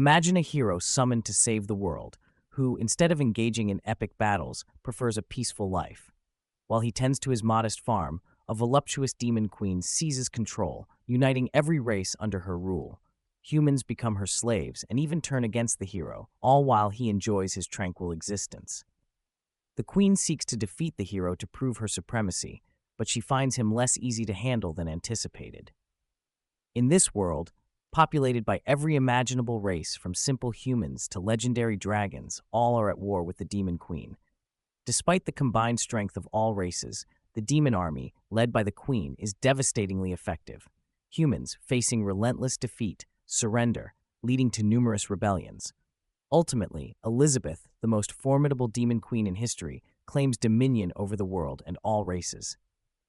Imagine a hero summoned to save the world, who, instead of engaging in epic battles, prefers a peaceful life. While he tends to his modest farm, a voluptuous demon queen seizes control, uniting every race under her rule. Humans become her slaves and even turn against the hero, all while he enjoys his tranquil existence. The queen seeks to defeat the hero to prove her supremacy, but she finds him less easy to handle than anticipated. In this world, populated by every imaginable race from simple humans to legendary dragons, all are at war with the demon queen. Despite the combined strength of all races, the demon army, led by the queen, is devastatingly effective. Humans, facing relentless defeat, surrender, leading to numerous rebellions. Ultimately, Elizabeth, the most formidable demon queen in history, claims dominion over the world and all races.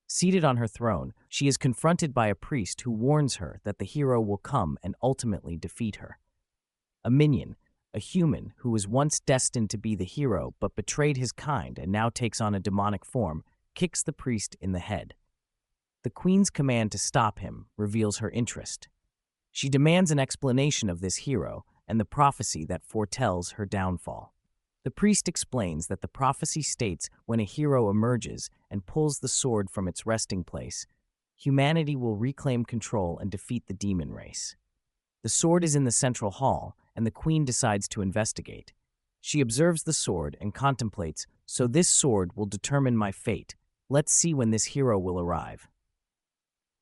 Seated on her throne, she is confronted by a priest who warns her that the hero will come and ultimately defeat her. A minion, a human who was once destined to be the hero but betrayed his kind and now takes on a demonic form, kicks the priest in the head. The queen's command to stop him reveals her interest. She demands an explanation of this hero and the prophecy that foretells her downfall. The priest explains that the prophecy states when a hero emerges and pulls the sword from its resting place, humanity will reclaim control and defeat the demon race. The sword is in the central hall, and the queen decides to investigate. She observes the sword and contemplates, "So this sword will determine my fate. Let's see when this hero will arrive."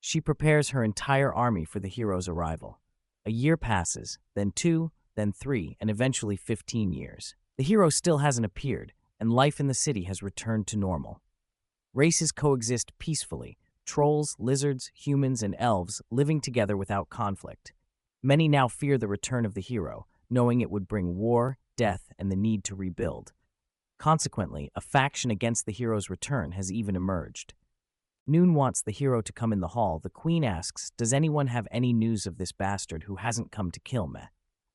She prepares her entire army for the hero's arrival. A year passes, then 2, then 3, and eventually 15 years. The hero still hasn't appeared, and life in the city has returned to normal. Races coexist peacefully, trolls, lizards, humans, and elves living together without conflict. Many now fear the return of the hero, knowing it would bring war, death, and the need to rebuild. Consequently, a faction against the hero's return has even emerged. Noon wants the hero to come in the hall. The queen asks, "Does anyone have any news of this bastard who hasn't come to kill me?"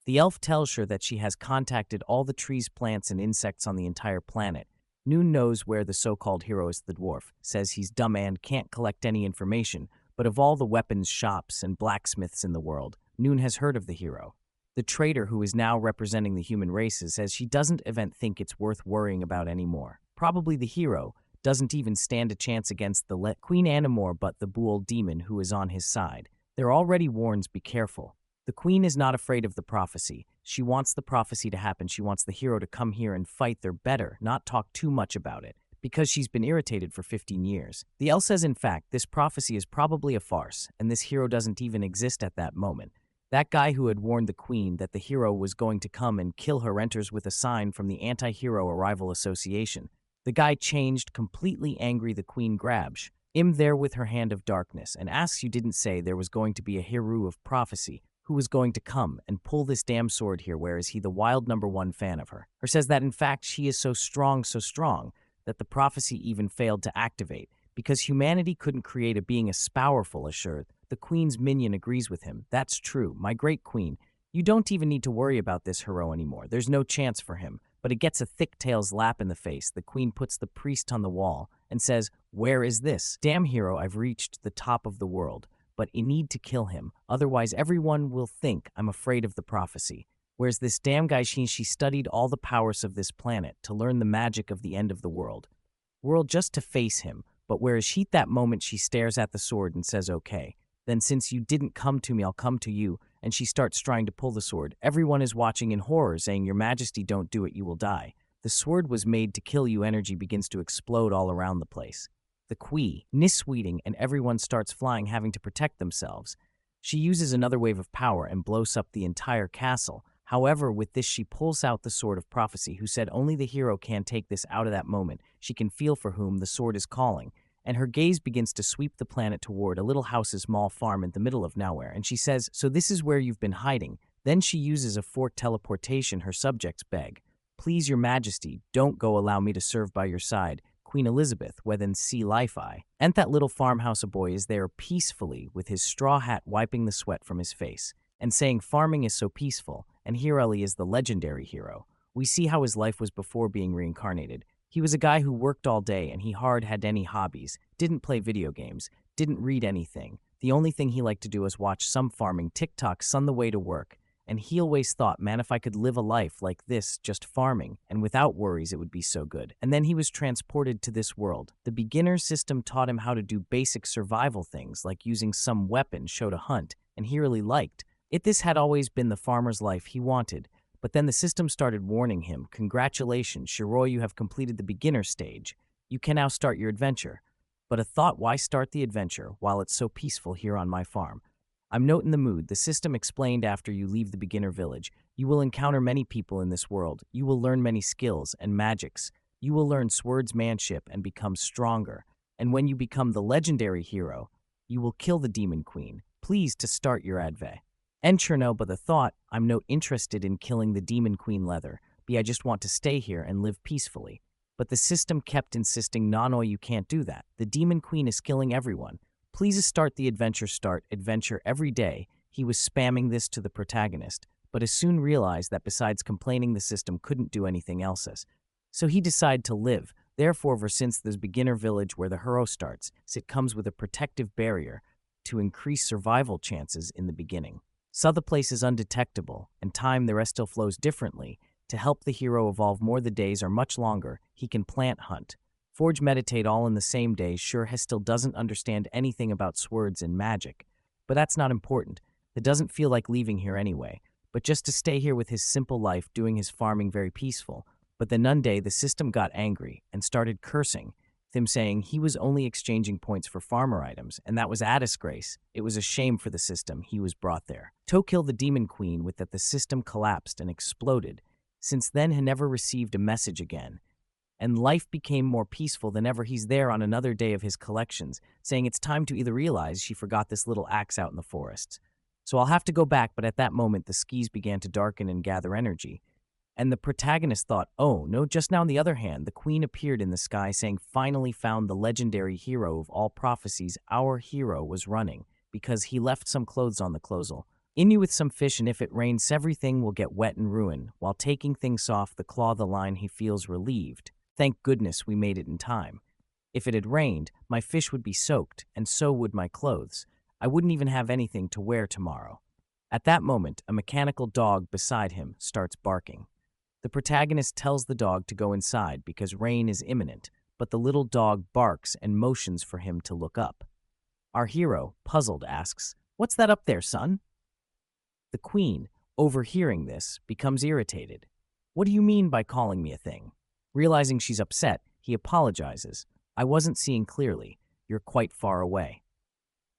The elf tells her that she has contacted all the trees, plants, and insects on the entire planet. Noon knows where the so-called hero is. The dwarf says he's dumb and can't collect any information, but of all the weapons shops and blacksmiths in the world, Noon has heard of the hero. The trader, who is now representing the human races, says she doesn't even think it's worth worrying about anymore. Probably the hero doesn't even stand a chance against the Queen Animor but the Bull demon who is on his side. They're already warns, be careful. The queen is not afraid of the prophecy. She wants the prophecy to happen. She wants the hero to come here and fight. They're better not talk too much about it, because she's been irritated for 15 years. The elf says, in fact, this prophecy is probably a farce, and this hero doesn't even exist at that moment. That guy who had warned the queen that the hero was going to come and kill her enters with a sign from the Anti-Hero Arrival Association. The guy changed, completely angry. The queen grabs him there with her hand of darkness and asks, "You didn't say there was going to be a hero of prophecy who was going to come and pull this damn sword here? Where is he?" The wild #1 fan of her says that in fact she is so strong that the prophecy even failed to activate because humanity couldn't create a being as powerful as her. The queen's minion agrees with him. "That's true, my great queen. You don't even need to worry about this hero anymore. There's no chance for him." But it gets a thick tail slap in the face. The queen puts the priest on the wall and says, "Where is this damn hero? I've reached the top of the world, but I need to kill him. Otherwise everyone will think I'm afraid of the prophecy. Where's this damn guy?" She studied all the powers of this planet to learn the magic of the end of the world just to face him. But where is she? That moment she stares at the sword and says, "Okay, then since you didn't come to me, I'll come to you." And she starts trying to pull the sword. Everyone is watching in horror, saying, "Your Majesty, don't do it, you will die. The sword was made to kill you." Energy begins to explode all around the place. The queen, Nisweeting, and everyone starts flying, having to protect themselves. She uses another wave of power and blows up the entire castle. However, with this she pulls out the sword of prophecy, who said only the hero can take this. Out of that moment, she can feel for whom the sword is calling, and her gaze begins to sweep the planet toward a little house's small farm in the middle of nowhere, and she says, "So this is where you've been hiding." Then she uses a forked teleportation. Her subjects beg, "Please, your Majesty, don't go. Allow me to serve by your side." Queen Elizabeth, within see life-eye. And that little farmhouse, a boy is there peacefully with his straw hat wiping the sweat from his face and saying farming is so peaceful, and here Ellie is the legendary hero. We see how his life was before being reincarnated. He was a guy who worked all day and he hardly had any hobbies, didn't play video games, didn't read anything. The only thing he liked to do was watch some farming TikToks on the way to work. and he always thought, man, if I could live a life like this, just farming, and without worries, it would be so good. And then he was transported to this world. The beginner system taught him how to do basic survival things, like using some weapon, show to hunt, and he really liked it. This had always been the farmer's life he wanted. But then the system started warning him, congratulations, Shiroi, you have completed the beginner stage. You can now start your adventure. But a thought, why start the adventure while it's so peaceful here on my farm? I'm not in the mood. The system explained after you leave the beginner village. You will encounter many people in this world. You will learn many skills and magics. You will learn swordsmanship and become stronger. And when you become the legendary hero, you will kill the demon queen. Please to start your adve. And Cherno, but the thought, I'm no interested in killing the demon queen leather. I just want to stay here and live peacefully. But the system kept insisting, no, you can't do that. The demon queen is killing everyone. Please start the adventure, start adventure every day. He was spamming this to the protagonist, but as soon realized that besides complaining, the system couldn't do anything else. So he decided to live. Therefore, since this beginner village where the hero starts, it comes with a protective barrier to increase survival chances in the beginning. So the place is undetectable, and time the rest still flows differently. To help the hero evolve more, the days are much longer. He can plant, hunt, forge, meditate all in the same day. Sure, he still doesn't understand anything about swords and magic, but that's not important. It doesn't feel like leaving here anyway, but just to stay here with his simple life, doing his farming very peaceful. But then one day the system got angry and started cursing him, saying he was only exchanging points for farmer items, and that was a disgrace. It was a shame for the system he was brought there. To kill the demon queen with that, the system collapsed and exploded. Since then he never received a message again, and life became more peaceful than ever. He's there on another day of his collections, saying it's time to either realize she forgot this little axe out in the forests. So I'll have to go back, but at that moment the skies began to darken and gather energy. And the protagonist thought, oh no, just now on the other hand, the queen appeared in the sky saying, finally found the legendary hero of all prophecies. Our hero was running because he left some clothes on the closel. In you with some fish, and if it rains, everything will get wet and ruin. While taking things off the claw, the line, he feels relieved. Thank goodness we made it in time. If it had rained, my fish would be soaked, and so would my clothes. I wouldn't even have anything to wear tomorrow. At that moment, a mechanical dog beside him starts barking. The protagonist tells the dog to go inside because rain is imminent, but the little dog barks and motions for him to look up. Our hero, puzzled, asks, "What's that up there, son?" The queen, overhearing this, becomes irritated. "What do you mean by calling me a thing?" Realizing she's upset, he apologizes. "I wasn't seeing clearly. You're quite far away."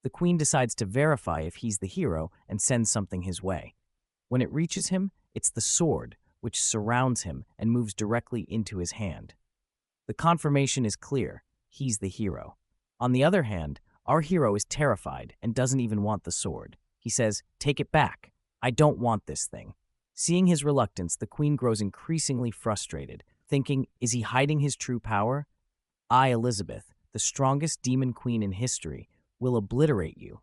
The queen decides to verify if he's the hero and sends something his way. When it reaches him, it's the sword, which surrounds him and moves directly into his hand. The confirmation is clear. He's the hero. On the other hand, our hero is terrified and doesn't even want the sword. He says, "Take it back. I don't want this thing." Seeing his reluctance, the queen grows increasingly frustrated, thinking, is he hiding his true power? I, Elizabeth, the strongest demon queen in history, will obliterate you.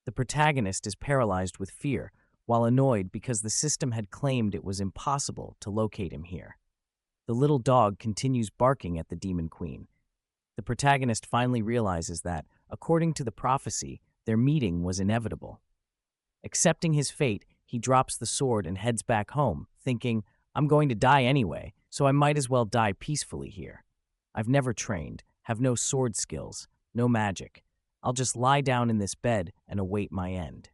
The protagonist is paralyzed with fear, while annoyed because the system had claimed it was impossible to locate him here. The little dog continues barking at the demon queen. The protagonist finally realizes that, according to the prophecy, their meeting was inevitable. Accepting his fate, he drops the sword and heads back home, thinking, I'm going to die anyway, so I might as well die peacefully here. I've never trained, have no sword skills, no magic. I'll just lie down in this bed and await my end.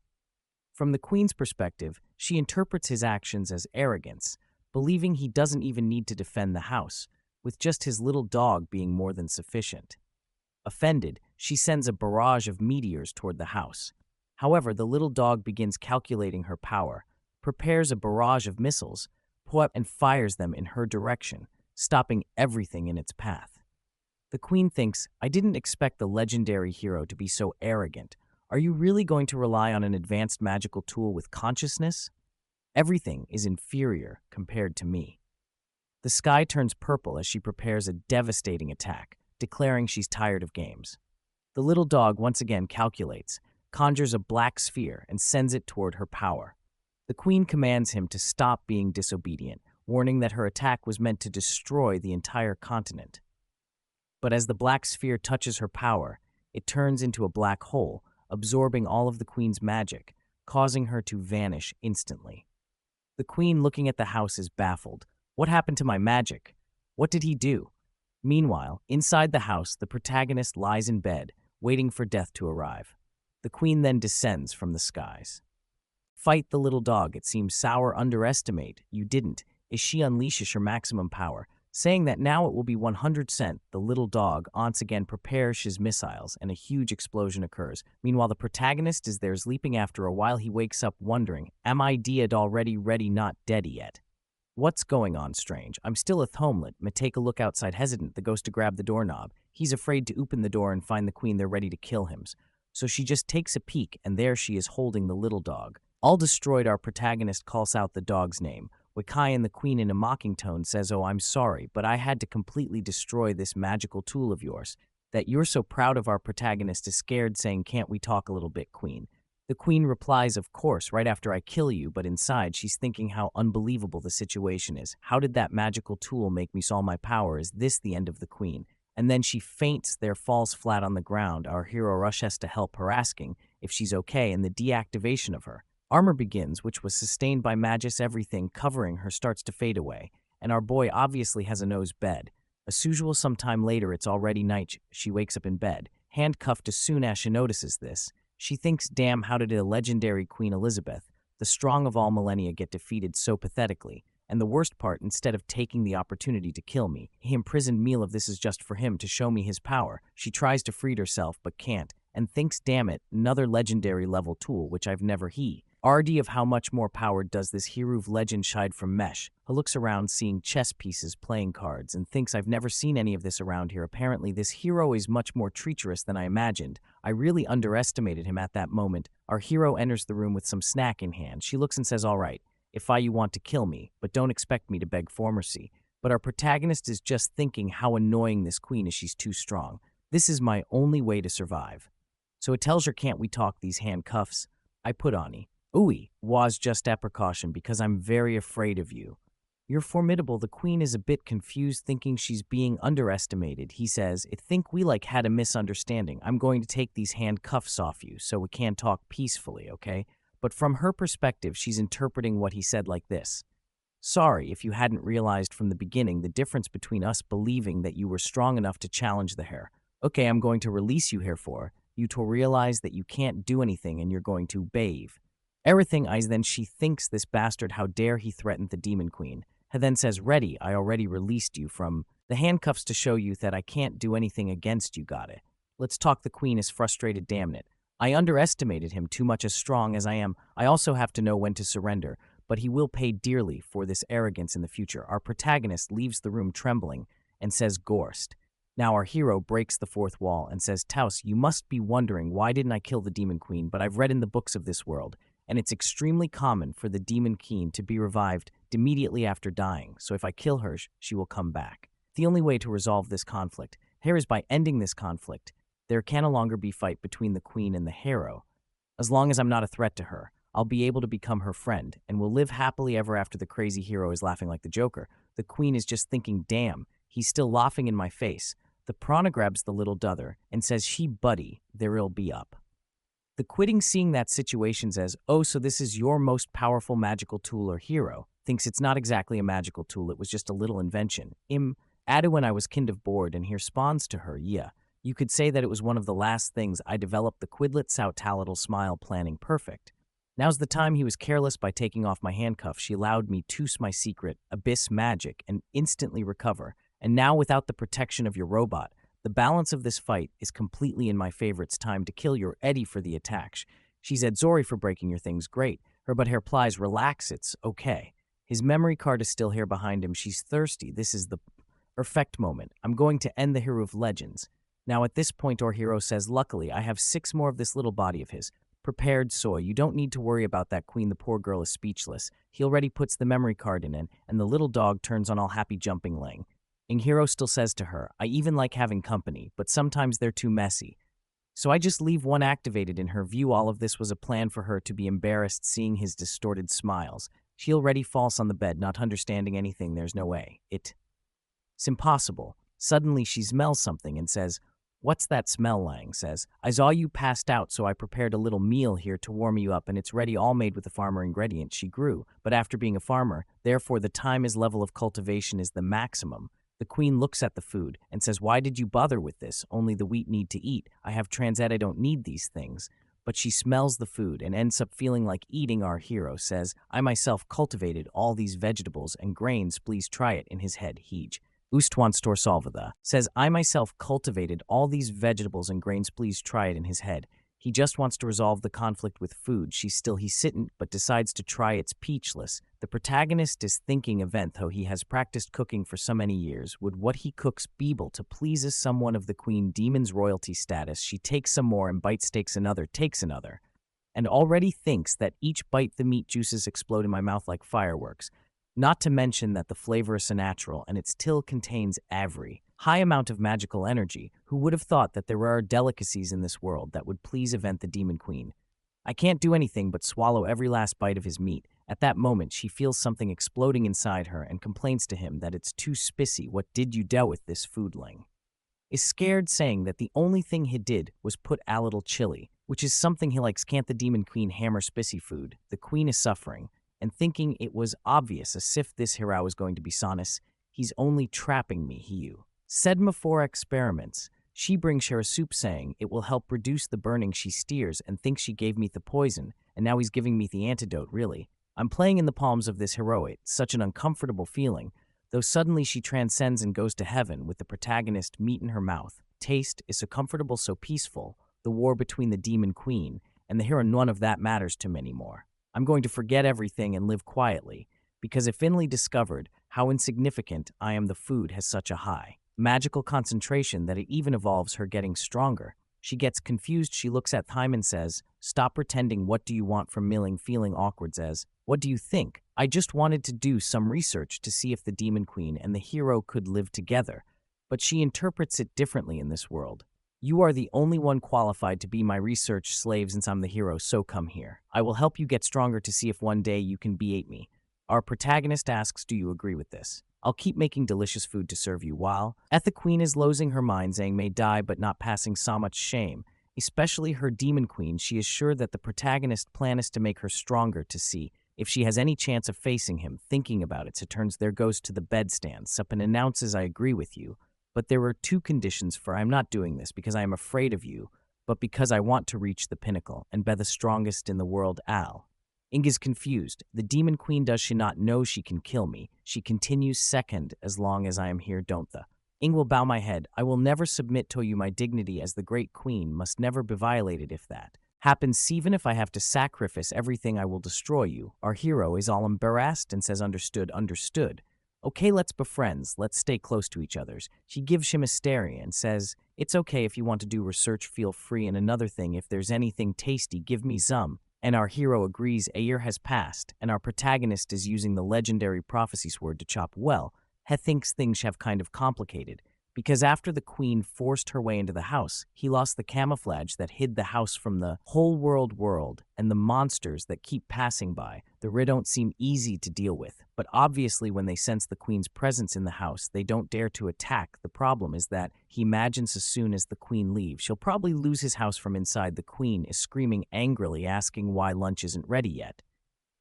From the queen's perspective, she interprets his actions as arrogance, believing he doesn't even need to defend the house, with just his little dog being more than sufficient. Offended, she sends a barrage of meteors toward the house. However, the little dog begins calculating her power, prepares a barrage of missiles, and fires them in her direction, stopping everything in its path. The queen thinks, I didn't expect the legendary hero to be so arrogant. Are you really going to rely on an advanced magical tool with consciousness? Everything is inferior compared to me. The sky turns purple as she prepares a devastating attack, declaring she's tired of games. The little dog once again calculates, conjures a black sphere, and sends it toward her power. The queen commands him to stop being disobedient, warning that her attack was meant to destroy the entire continent. But as the black sphere touches her power, it turns into a black hole, absorbing all of the queen's magic, causing her to vanish instantly. The queen, looking at the house, is baffled. What happened to my magic? What did he do? Meanwhile, inside the house, the protagonist lies in bed, waiting for death to arrive. The queen then descends from the skies. Fight the little dog, it seems sour, underestimate. You didn't. As she unleashes her maximum power, saying that now it will be 100%, the little dog once again prepares his missiles, and a huge explosion occurs. Meanwhile, the protagonist is there sleeping. After a while, he wakes up wondering, am I dead already, ready, not dead yet? What's going on, strange? I'm still at homelet. Me take a look outside, hesitant, the ghost to grab the doorknob. He's afraid to open the door and find the queen there ready to kill him. So she just takes a peek, and there she is holding the little dog. All destroyed, our protagonist calls out the dog's name. Wakai, and the queen in a mocking tone says, oh, I'm sorry, but I had to completely destroy this magical tool of yours. That you're so proud of. Our protagonist is scared, saying, can't we talk a little bit, queen? The queen replies, of course, right after I kill you, but inside she's thinking how unbelievable the situation is. How did that magical tool make me all my power? Is this the end of the queen? And then she faints there, falls flat on the ground. Our hero rushes to help her, asking if she's okay, and the deactivation of her armor begins, which was sustained by Magus. Everything covering her starts to fade away, and our boy obviously has a nose bed. As usual, sometime later, it's already night. She wakes up in bed, handcuffed. As soon as she notices this, she thinks, damn, how did a legendary Queen Elizabeth, the strong of all millennia, get defeated so pathetically? And the worst part, instead of taking the opportunity to kill me, he imprisoned me. Of this is just for him to show me his power. She tries to free herself, but can't, and thinks, damn it, another legendary level tool, which I've never RD of how much more power does this hero of legend shide from mesh. He looks around, seeing chess pieces, playing cards, and thinks, I've never seen any of this around here. Apparently this hero is much more treacherous than I imagined. I really underestimated him at that moment. Our hero enters the room with some snack in hand. She looks and says, all right, if you want to kill me, but don't expect me to beg for mercy. But our protagonist is just thinking how annoying this queen is. She's too strong. This is my only way to survive. So it tells her, can't we talk? These handcuffs I put on ye. Ooey, was just a precaution because I'm very afraid of you. You're formidable. The queen is a bit confused, thinking she's being underestimated. He says, I think we had a misunderstanding. I'm going to take these handcuffs off you so we can talk peacefully, okay? But from her perspective, she's interpreting what he said like this. Sorry if you hadn't realized from the beginning the difference between us believing that you were strong enough to challenge the hair. Okay, I'm going to release you here for you to realize that you can't do anything and you're going to bathe. Everything eyes. Then she thinks, this bastard, how dare he threaten the demon queen. He then says, ready, I already released you from the handcuffs to show you that I can't do anything against you. Got it. Let's talk. The queen is frustrated. Damn it. I underestimated him too much. As strong as I am, I also have to know when to surrender, but he will pay dearly for this arrogance in the future. Our protagonist leaves the room trembling and says, Gorst. Now our hero breaks the fourth wall and says, Taus, you must be wondering, why didn't I kill the demon queen? But I've read in the books of this world, and it's extremely common for the demon queen to be revived immediately after dying, so if I kill her, she will come back. The only way to resolve this conflict here is by ending this conflict. There can no longer be fight between the queen and the hero. As long as I'm not a threat to her, I'll be able to become her friend, and will live happily ever after. The crazy hero is laughing like the Joker. The queen is just thinking, damn, he's still laughing in my face. The prana grabs the little dother and says, she buddy, there'll be up. The quitting, seeing that situation, says, oh, so this is your most powerful magical tool or hero. Thinks it's not exactly a magical tool, it was just a little invention. Added when I was kind of bored, and he responds to her, yeah. You could say that it was one of the last things I developed. The quidlet sout little smile, planning perfect. Now's the time. He was careless by taking off my handcuffs. She allowed me to use my secret, abyss magic, and instantly recover. And now, without the protection of your robot, the balance of this fight is completely in my favor. It's time to kill your Eddie for the attack. She said, sorry for breaking your things. Great. Her but hair plies, relax, it's okay. His memory card is still here behind him. She's thirsty. This is the perfect moment. I'm going to end the hero of legends. Now at this point, our hero says, luckily, I have 6 more of this little body of his. Prepared soy. You don't need to worry about that queen. The poor girl is speechless. He already puts the memory card in, and the little dog turns on all happy, jumping laying. And hero still says to her, I even like having company, but sometimes they're too messy. So I just leave one activated. In her view, all of this was a plan for her to be embarrassed seeing his distorted smiles. She already falls on the bed, not understanding anything. There's no way. It's impossible. Suddenly she smells something and says, What's that smell? Lang says. I saw you passed out, so I prepared a little meal here to warm you up, and it's ready all made with the farmer ingredients she grew. But after being a farmer, therefore the time his level of cultivation is the maximum. The queen looks at the food and says, Why did you bother with this? Only the wheat need to eat. I have transit, I don't need these things. But she smells the food and ends up feeling like eating. Our hero says, I myself cultivated all these vegetables and grains, please try it. In his head, Heej. Ustwanstor Salvada says, I myself cultivated all these vegetables and grains, please try it. In his head, he just wants to resolve the conflict with food. He's sitting, but decides to try it's peachless. The protagonist is thinking event, though he has practiced cooking for so many years. Would what he cooks be able to please someone of the queen demon's royalty status? She takes some more and bites, takes another, and already thinks that each bite the meat juices explode in my mouth like fireworks. Not to mention that the flavor is so natural and it still contains every high amount of magical energy. Who would have thought that there are delicacies in this world that would please event the demon queen? I can't do anything but swallow every last bite of his meat. At that moment, she feels something exploding inside her and complains to him that it's too spicy. What did you do with this foodling? Is scared, saying that the only thing he did was put a little chili, which is something he likes. Can't the demon queen hammer spicy food? The queen is suffering and thinking it was obvious as if this hero was going to be sonus. He's only trapping me, you said before experiments. She brings her a soup, saying it will help reduce the burning. She steers and thinks she gave me the poison, and now he's giving me the antidote. Really, I'm playing in the palms of this heroine. Such an uncomfortable feeling, though suddenly she transcends and goes to heaven with the protagonist meat in her mouth. Taste is so comfortable, so peaceful. The war between the demon queen and the hero, none of that matters to me anymore. I'm going to forget everything and live quietly, because if Finley discovered how insignificant I am, the food has such a high magical concentration that it even evolves her getting stronger. She gets confused. She looks at time and says, Stop pretending. What do you want from Milling? Feeling awkward, says, What do you think? I just wanted to do some research to see if the demon queen and the hero could live together. But she interprets it differently in this world. You are the only one qualified to be my research slave since I'm the hero, so come here. I will help you get stronger to see if one day you can beat me. Our protagonist asks, Do you agree with this? I'll keep making delicious food to serve you while. The queen is losing her mind, saying may die but not passing so much shame. Especially her demon queen, she is sure that the protagonist plan is to make her stronger to see if she has any chance of facing him. Thinking about it, so turns there goes to the bedstand, up and announces, I agree with you. But there are two conditions for I'm not doing this because I am afraid of you, but because I want to reach the pinnacle and be the strongest in the world. Ing is confused. The demon queen, does she not know she can kill me? She continues, second, as long as I am here, don't the? Ing will bow my head. I will never submit to you. My dignity as the great queen must never be violated. If that happens, even if I have to sacrifice everything, I will destroy you. Our hero is all embarrassed and says, Understood, understood. Okay, let's be friends. Let's stay close to each other. She gives him a stare and says, It's okay if you want to do research, feel free. And another thing, if there's anything tasty, give me some. And our hero agrees. A year has passed, and our protagonist is using the legendary prophecy sword to chop. Well, he thinks things have kind of complicated, because after the queen forced her way into the house, he lost the camouflage that hid the house from the whole world, and the monsters that keep passing by. The rid don't seem easy to deal with, but obviously when they sense the queen's presence in the house, they don't dare to attack. The problem is that he imagines as soon as the queen leaves, she'll probably lose his house from inside. The queen is screaming angrily, asking why lunch isn't ready yet.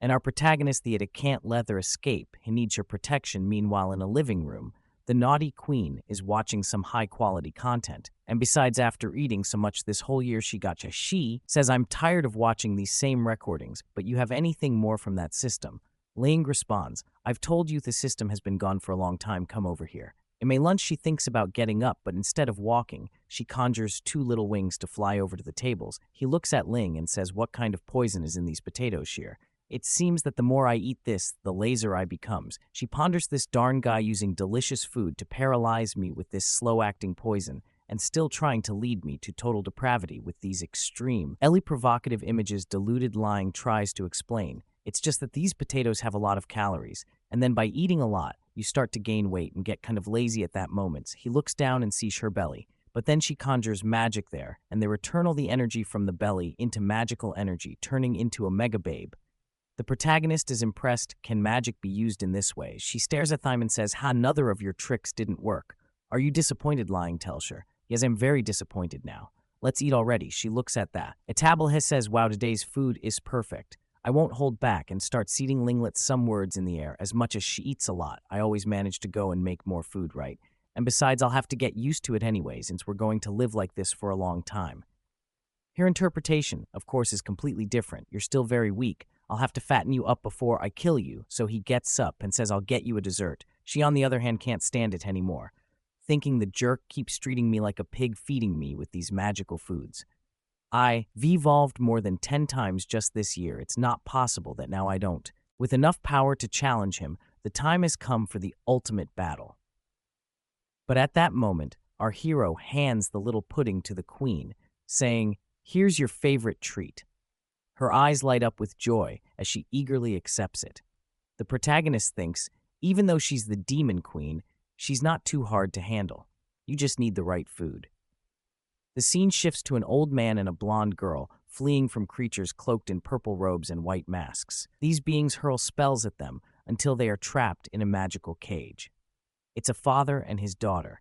And our protagonist, the idiot, can't let her escape. He needs her protection. Meanwhile, in a living room, the naughty queen is watching some high-quality content. And besides, after eating so much this whole year, she says, I'm tired of watching these same recordings, but you have anything more from that system? Ling responds, I've told you the system has been gone for a long time. Come over here. In May lunch, she thinks about getting up, but instead of walking, she conjures two little wings to fly over to the tables. He looks at Ling and says, What kind of poison is in these potatoes, Sheer? It seems that the more I eat this, the lazier I becomes. She ponders this darn guy using delicious food to paralyze me with this slow-acting poison, and still trying to lead me to total depravity with these extreme, provocative images. Deluded lying tries to explain. It's just that these potatoes have a lot of calories, and then by eating a lot, you start to gain weight and get kind of lazy at that moment. He looks down and sees her belly, but then she conjures magic there, and they returnal the energy from the belly into magical energy, turning into a mega babe. The protagonist is impressed. Can magic be used in this way? She stares at Thyme and says, another of your tricks didn't work. Are you disappointed? Lying tells her. Yes, I'm very disappointed now. Let's eat already. She looks at that. Etableh says, wow, today's food is perfect. I won't hold back and start seeding Linglets some words in the air. As much as she eats a lot, I always manage to go and make more food, right? And besides, I'll have to get used to it anyway, since we're going to live like this for a long time. Her interpretation, of course, is completely different. You're still very weak. I'll have to fatten you up before I kill you. So he gets up and says, I'll get you a dessert. She, on the other hand, can't stand it anymore, thinking the jerk keeps treating me like a pig, feeding me with these magical foods. I've evolved more than 10 times just this year. It's not possible that now I don't. With enough power to challenge him, the time has come for the ultimate battle. But at that moment, our hero hands the little pudding to the queen, saying, here's your favorite treat. Her eyes light up with joy as she eagerly accepts it. The protagonist thinks, even though she's the demon queen, she's not too hard to handle. You just need the right food. The scene shifts to an old man and a blonde girl fleeing from creatures cloaked in purple robes and white masks. These beings hurl spells at them until they are trapped in a magical cage. It's a father and his daughter.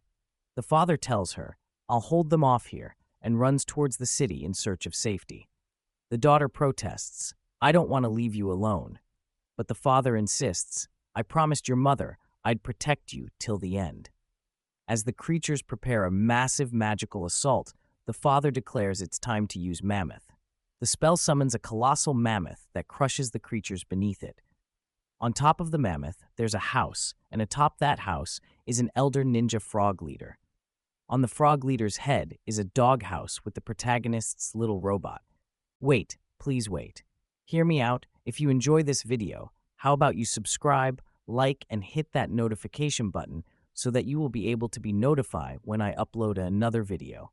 The father tells her, I'll hold them off here, and runs towards the city in search of safety. The daughter protests, I don't want to leave you alone. But the father insists, I promised your mother I'd protect you till the end. As the creatures prepare a massive magical assault, the father declares it's time to use Mammoth. The spell summons a colossal mammoth that crushes the creatures beneath it. On top of the mammoth, there's a house, and atop that house is an elder ninja frog leader. On the frog leader's head is a doghouse with the protagonist's little robot. Wait, please wait. Hear me out. If you enjoy this video, how about you subscribe, like, and hit that notification button so that you will be able to be notified when I upload another video.